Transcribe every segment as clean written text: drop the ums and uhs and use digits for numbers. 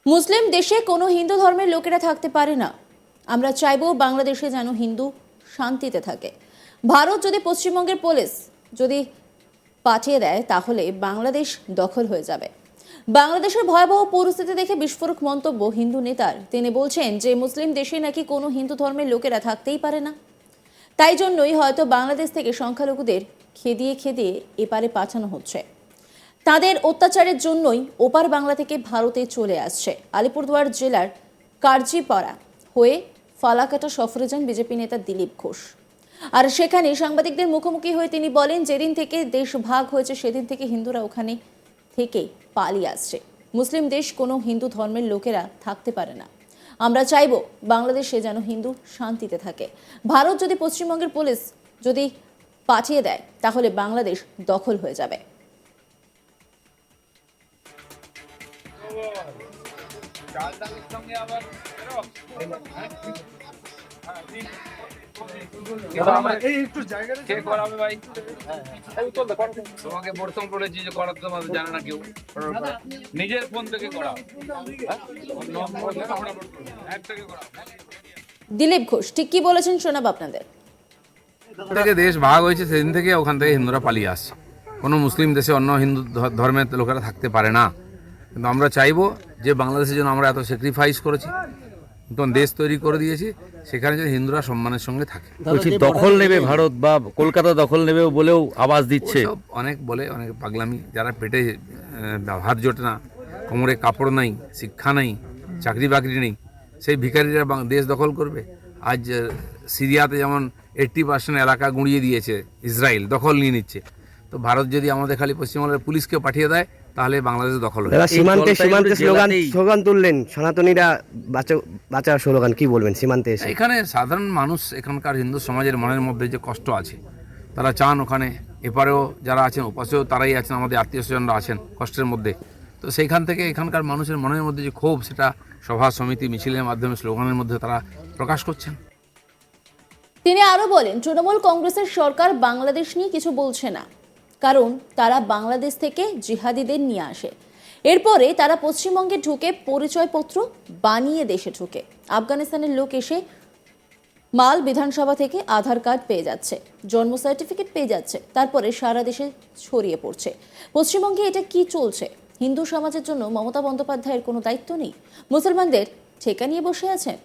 মুসলিম দেশে কোনো হিন্দু ধর্মের লোকেরা থাকতে পারে না। আমরা চাইবো বাংলাদেশে যেন হিন্দু শান্তিতে থাকে। ভারত যদি পশ্চিমবঙ্গের পুলিশ যদি পাঠিয়ে দেয় তাহলে বাংলাদেশ দখল হয়ে যাবে। বাংলাদেশের ভয়াবহ পরিস্থিতি দেখে বিস্ফোরক মন্তব্য হিন্দু নেতার। তিনি বলছেন যে মুসলিম দেশে নাকি কোনো হিন্দু ধর্মের লোকেরা থাকতেই পারে না, তাই জন্যই হয়তো বাংলাদেশ থেকে সংখ্যালঘুদের খেদিয়ে খেদিয়ে এপারে পাঠানো হচ্ছে। তাদের অত্যাচারের জন্যই ওপার বাংলা থেকে ভারতে চলে আসছে। আলিপুরদুয়ার জেলার কার্জিপাড়া হয়ে ফালাকাটা সফরে যান বিজেপি নেতা দিলীপ ঘোষ। আর সেখানে সাংবাদিকদের মুখোমুখি হয়ে তিনি বলেন, যেদিন থেকে দেশ ভাগ হয়েছে সেদিন থেকে হিন্দুরা ওখানে থেকে পালিয়ে আসছে। মুসলিম দেশ কোনো হিন্দু ধর্মের লোকেরা থাকতে পারে না। আমরা চাইবো বাংলাদেশে যেন হিন্দু শান্তিতে থাকে। ভারত যদি পশ্চিমবঙ্গের পুলিশ যদি পাঠিয়ে দেয় তাহলে বাংলাদেশ দখল হয়ে যাবে। তোমাকে প্রথম বলেছি যে করার তোমাদের জানে না কেউ, নিজের ফোন থেকে করাও। দিলীপ ঘোষ ঠিক কি বলেছেন শোনাব আপনাদের। থেকে দেশ ভাগ হয়েছে সেদিন থেকে ওখান থেকে হিন্দুরা পালিয়ে আসছে। কোনো মুসলিম দেশে অন্য হিন্দু ধর্মের লোকেরা থাকতে পারে না। কিন্তু আমরা চাইবো যে বাংলাদেশের জন্য আমরা এত স্যাক্রিফাইস করেছি, নতুন দেশ তৈরি করে দিয়েছি, সেখানে যেন হিন্দুরা সম্মানের সঙ্গে থাকে। দখল নেবে ভারত বা কলকাতা দখল নেবে বলেও আওয়াজ দিচ্ছে। অনেক বলে, অনেক পাগলামি। যারা পেটে ভাত জোটে না, কোমরে কাপড় নাই, শিক্ষা নেই, চাকরি বাকরি নেই, সেই ভিখারিরা দেশ দখল করবে। আজ সিরিয়াতে যেমন 80% এলাকা গুঁড়িয়ে দিয়েছে, ইসরায়েল দখল নিয়ে নিচ্ছে। তো ভারত যদি আমাদের খালি পশ্চিমবঙ্গের পুলিশকে পাঠিয়ে দেয় তাহলে বাংলাদেশ দখল হবে। সীমান্তে স্লোগান তুললেন সনাতনীরা, বাঁচা স্লোগান, কি বলবেন সীমান্তে এসে? এখানে সাধারণ মানুষ, এখানকার হিন্দু সমাজের মনের মধ্যে যে কষ্ট আছে, তারা চান ওখানে এপারেও যারা আছেন ওপাশেও তারাই আছেন, আমাদের আত্মীয় স্বজনরা আছেন কষ্টের মধ্যে। তো সেইখান থেকে এখানকার মানুষের মনের মধ্যে যে ক্ষোভ, সেটা সভা সমিতি মিছিলের মাধ্যমে স্লোগানের মধ্যে তারা প্রকাশ করছেন। তিনি আরো বলেন, তৃণমূল কংগ্রেসের সরকার বাংলাদেশ নিয়ে কিছু বলছে না, কারণ তারা বাংলাদেশ থেকে জিহাদিদের নিয়ে আসে, এরপরে তারা পশ্চিমবঙ্গে ঢুকে পরিচয়পত্র বানিয়ে দেশে ঢুকে। আফগানিস্তানের লোক এসে মাল বিধানসভা থেকে আধার কার্ড পেয়ে যাচ্ছে, জন্ম সার্টিফিকেট পেয়ে যাচ্ছে, তারপরে সারা দেশে ছড়িয়ে পড়ছে। পশ্চিমবঙ্গে এটা কি চলছে? হিন্দু সমাজের জন্য মমতা বন্দ্যোপাধ্যায়ের কোনো দায়িত্ব নেই? মুসলমানদের ঠেকা নিয়ে বসে আছেন।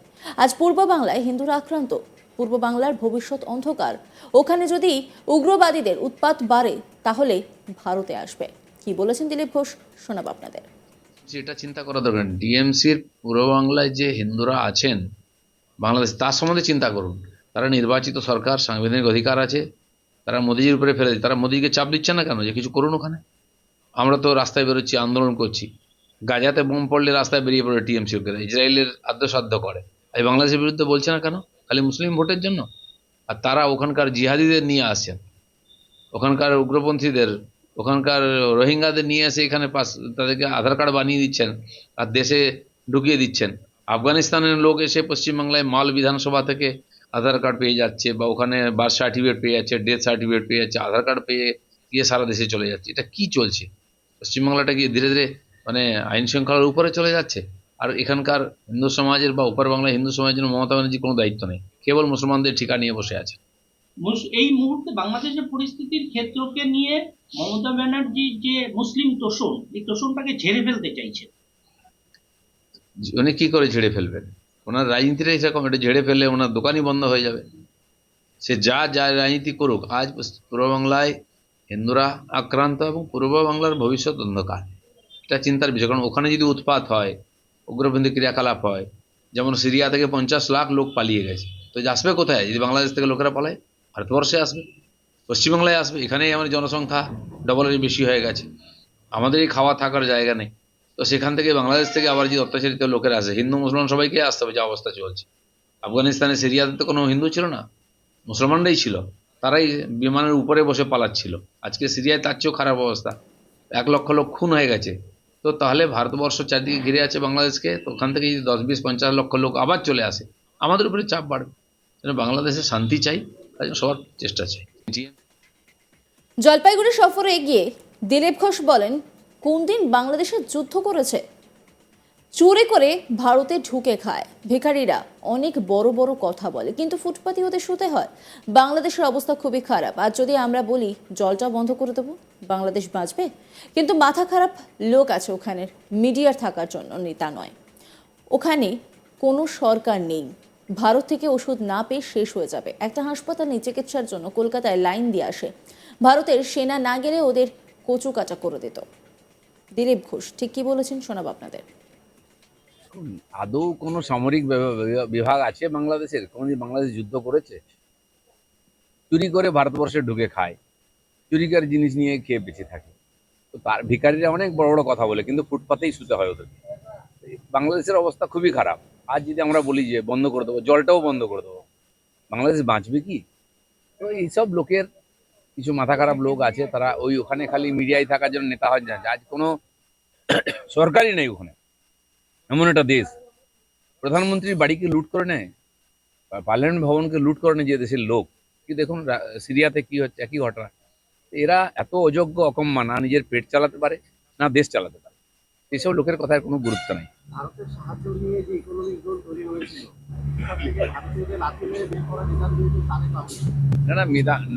আজ পূর্ব বাংলায় হিন্দুরা আক্রান্ত, পূর্ব বাংলার ভবিষ্যৎ অন্ধকার। ওখানে যদি উগ্রবাদীদের উৎপাত বাড়ে তাহলে ভারতে আসবে। কি বলেছেন দিলীপ ঘোষ শোনাব আপনাদের। এটা চিন্তা করা দরকার। ডিএমসির পূর্ব বাংলায় যে হিন্দুরা আছেন বাংলাদেশ, তার সম্বন্ধে চিন্তা করুন। তারা নির্বাচিত সরকার, সাংবিধানিক অধিকার আছে, তারা মোদিজির উপরে ফেলে, তারা মোদিকে চাপ দিচ্ছে না কেন যে কিছু করুন ওখানে? আমরা তো রাস্তায় বেরোচ্ছি, আন্দোলন করছি। গাজাতে বোম পড়লে রাস্তায় বেরিয়ে পড়ে টিএমসি লোকেরা, ইসরায়েলের আদ্যসাধ্য করে। এই বাংলাদেশের বিরুদ্ধে বলছে না কেন? খালি মুসলিম ভোটের জন্য। আর তারা ওখানকার জিহাদিদের নিয়ে আসছেন, ওখানকার উগ্রপন্থীদের, ওখানকার রোহিঙ্গাদের নিয়ে এসে এখানে তাদেরকে আধার কার্ড বানিয়ে দিচ্ছেন আর দেশে ঢুকিয়ে দিচ্ছেন। আফগানিস্তানের লোক এসে পশ্চিমবাংলায় মাল বিধানসভা থেকে আধার কার্ড পেয়ে যাচ্ছে, বা ওখানে বার্থ সার্টিফিকেট পেয়ে যাচ্ছে, ডেথ সার্টিফিকেট পেয়ে যাচ্ছে, আধার কার্ড পেয়ে গিয়ে সারা দেশে চলে যাচ্ছে। এটা কি চলছে? পশ্চিমবাংলাটা গিয়ে ধীরে ধীরে আইন শৃঙ্খলার উপরে চলে যাচ্ছে। আর এখানকার হিন্দু সমাজের বা উপর বাংলায় হিন্দু সমাজের জন্য মমতা ব্যানার্জি কোনো দায়িত্ব নেই, কেবল মুসলমানদের ঠিকা নিয়ে বসে আছে। এই মুহূর্তে বাংলাদেশের পরিস্থিতির ক্ষেত্রকে নিয়ে মমতা ব্যানার্জি যে মুসলিম তোষণ, এই তোষণটাকে ঝেড়ে ফেলতে চাইছেন। উনি কি করে ঝেড়ে ফেলবেন? ওনার রাজনীতিটা এরকম, এটা ঝেড়ে ফেললে ওনার দোকানই বন্ধ হয়ে যাবে। সে যা রাজনীতি করুক, আজ পূর্ব বাংলায় হিন্দুরা আক্রান্ত এবং পূর্ব বাংলার ভবিষ্যৎ অন্ধকার। এটা চিন্তার বিষয়। কারণ ওখানে যদি উৎপাত হয়, উগ্রপন্থী ক্রিয়াকলাপ হয়, যেমন সিরিয়া থেকে 50 লাখ লোক পালিয়ে গেছে, তো আসবে কোথায়? যদি বাংলাদেশ থেকে লোকেরা পালায়, ভারতবর্ষে আসবে, পশ্চিমবাংলায় আসবে। এখানেই আমার জনসংখ্যা ডবলের বেশি হয়ে গেছে, আমাদেরই খাওয়া থাকার জায়গা নেই। তো সেখান থেকে বাংলাদেশ থেকে আবার যদি অত্যাচারিত লোকেরা আসে, হিন্দু মুসলমান সবাইকে আসতে হবে, যে অবস্থা চলছে। আফগানিস্তানে, সিরিয়াতে তো কোনো হিন্দু ছিল না, মুসলমানরাই ছিল, তারাই বিমানের উপরে বসে পালাচ্ছিল। আজকে সিরিয়ায় তার চেয়েও খারাপ অবস্থা, 1 লক্ষ লোক খুন হয়ে গেছে। তো তাহলে ভারতবর্ষ চারদিকে ঘিরে আছে বাংলাদেশকে, তো ওখান থেকে যদি 10, 20, 50 লক্ষ লোক আবার চলে আসে, আমাদের উপরে চাপ বাড়বে। বাংলাদেশে শান্তি চাই, তাই সবার চেষ্টা চাই। জলপাইগুড়ি সফরে গিয়ে দিলীপ ঘোষ বলেন, কোন দিন বাংলাদেশে যুদ্ধ করেছে? চুরি করে ভারতে ঢুকে খায় ভিখারিরা, অনেক বড় বড় কথা বলে, কিন্তু ফুটপাতি হতে শুতে হয়। বাংলাদেশের অবস্থা খুবই খারাপ। আর যদি আমরা বলি জলটা বন্ধ করে দেবো, বাংলাদেশ বাঁচবে? কিন্তু মাথা খারাপ লোক আছে ওখানের, মিডিয়ার থাকার জন্য নেতা নয়। ওখানে কোনো সরকার নেই, ভারত থেকে ওষুধ না পেয়ে শেষ হয়ে যাবে। একটা হাসপাতাল নেই, চিকিৎসার জন্য কলকাতায় লাইন দিয়ে আসে। ভারতের সেনা না গেলে ওদের কচু কাটা করে দিত। দিলীপ ঘোষ ঠিক কি বলেছেন শোনাব আপনাদের। আদৌ কোনো সামরিক বিভাগ আছে বাংলাদেশের? কোনোদিন বাংলাদেশ যুদ্ধ করেছে? চুরি করে ভারতবর্ষে ঢুকে খায়, চুরিকার জিনিস নিয়ে খেয়ে বেঁচে থাকে। তো তার ভিখারিরা অনেক বড় বড় কথা বলে, কিন্তু ফুটপাতেই শুতে হয় ওদের। বাংলাদেশের অবস্থা খুবই খারাপ। আজ যদি আমরা বলি যে বন্ধ করে দেবো, জলটাও বন্ধ করে দেবো, বাংলাদেশ বাঁচবে কি? তো এইসব লোকের কিছু মাথা খারাপ লোক আছে, তারা ওখানে খালি মিডিয়ায় থাকার জন্য নেতা হয় না। আজ কোনো সরকারই নেই ওখানে। এমন একটা দেশ, প্রধানমন্ত্রীর বাড়িকে লুট করে নেয়, পার্লামেন্ট ভবনকে লুট করে নেয় যে দেশের লোক। কি দেখুন সিরিয়াতে কি হচ্ছে, একই ঘটনা। এরা এত অযোগ্য অকম্মা, না নিজের পেট চালাতে পারে না দেশ চালাতে পারে। এসব লোকের কথার কোনো গুরুত্ব নেই। ভারতের সাহায্য নিয়ে যে ইকোনমিক জোন তৈরি হয়েছিল, সেখান থেকে ভারতীয়দের লাথি মেরে বের করার নিদান কিন্তু তাদের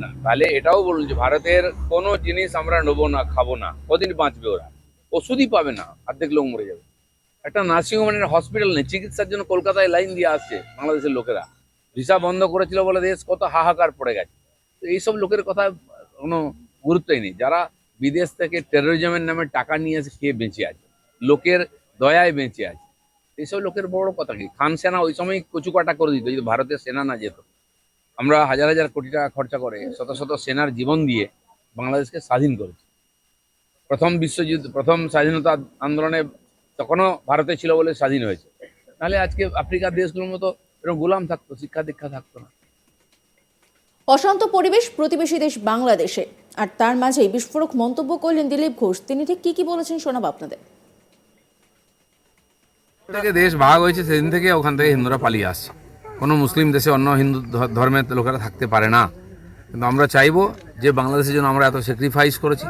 না, তাহলে এটাও বলুন যে ভারতের কোনো জিনিস আমরা নেবো না, খাবো না। কদিন বাঁচবে ওরা? ওষুধই পাবে না, অর্ধেক লোক মরে যাবে। একটা নার্সিংহোমের হসপিটাল নেই, চিকিৎসার জন্য কলকাতায় লাইন দিয়ে আসছে বাংলাদেশের লোকেরা। ভিসা বন্ধ করেছিল বলে দেশ কত হাহাকার পড়ে গেছে। তো এইসব লোকের কথা কোনো গুরুত্বই নেই, যারা বিদেশ থেকে টেরোরিজমের নামে টাকা নিয়ে এসে খেয়ে বেঁচে আছে, লোকের দয়ায় বেঁচে আছে। এইসব লোকের বড় কথা কি? খান সেনা ওই সময় কচুকাটা করে দিত যদি ভারতের সেনা না যেত। আমরা হাজার হাজার কোটি টাকা খরচা করে শত শত সেনার জীবন দিয়ে বাংলাদেশকে স্বাধীন করেছি। প্রথম বিশ্বযুদ্ধ, প্রথম স্বাধীনতা আন্দোলনে তখনও ভারতে ছিল বলে স্বাধীন হয়েছে। নাহলে আজকে আফ্রিকার দেশগুলোর মতো এরকম গোলাম থাকতো, শিক্ষা দীক্ষা থাকতো না। অশান্ত পরিবেশ প্রতিবেশী দেশ বাংলাদেশে, আর তার মাঝেই বিস্ফোরক মন্তব্য করলেন দিলীপ ঘোষ। তিনি ঠিক কি বলেছেন শোনাব আপনাদের। থেকে দেশ ভাগ হয়েছে সেদিন থেকে ওখান থেকে হিন্দুরা পালিয়ে আসছে। কোনো মুসলিম দেশে অন্য হিন্দু ধর্মের লোকেরা থাকতে পারে না। কিন্তু আমরা চাইবো যে বাংলাদেশের জন্য আমরা এত স্যাক্রিফাইস করেছি,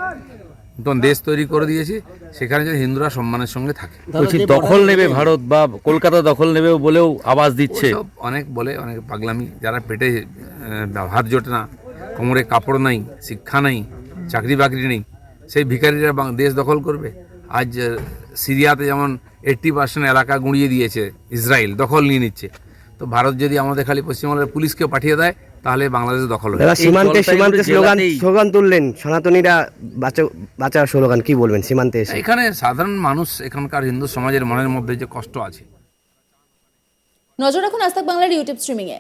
নতুন দেশ তৈরি করে দিয়েছি, সেখানে যেন হিন্দুরা সম্মানের সঙ্গে থাকে। বলছি দখল নেবে ভারত বা কলকাতা দখল নেবে বলেও আওয়াজ দিচ্ছে। ওসব অনেক বলে, অনেক পাগলামি। যারা পেটে ভাত জোটে না, কোমরে কাপড় নাই, শিক্ষা নেই, চাকরি বাকরি নেই, সেই ভিখারিরা দেশ দখল করবে। আজ সিরিয়াতে যেমন 80% এলাকা গুঁড়িয়ে দিয়েছে ইসরায়েল, দখল নিয়ে নিচ্ছে। তো ভারত যদি আমাদের খালি পশ্চিমবঙ্গের পুলিশকে পাঠিয়ে দেয়, তাহলে বাংলাদেশ দখল হবে। দাদা সীমান্তে জলপাইগুড়ি স্লোগান তুললেন, সনাতনীরা বাঁচাও স্লোগান, কি বলবেন সীমান্তে এসে? এখানে সাধারণ মানুষ, এখানকার হিন্দু সমাজের মনের মধ্যে যে কষ্ট আছে। নজর রাখুন আজ তাক বাংলার ইউটিউব স্ট্রিমিংয়ে।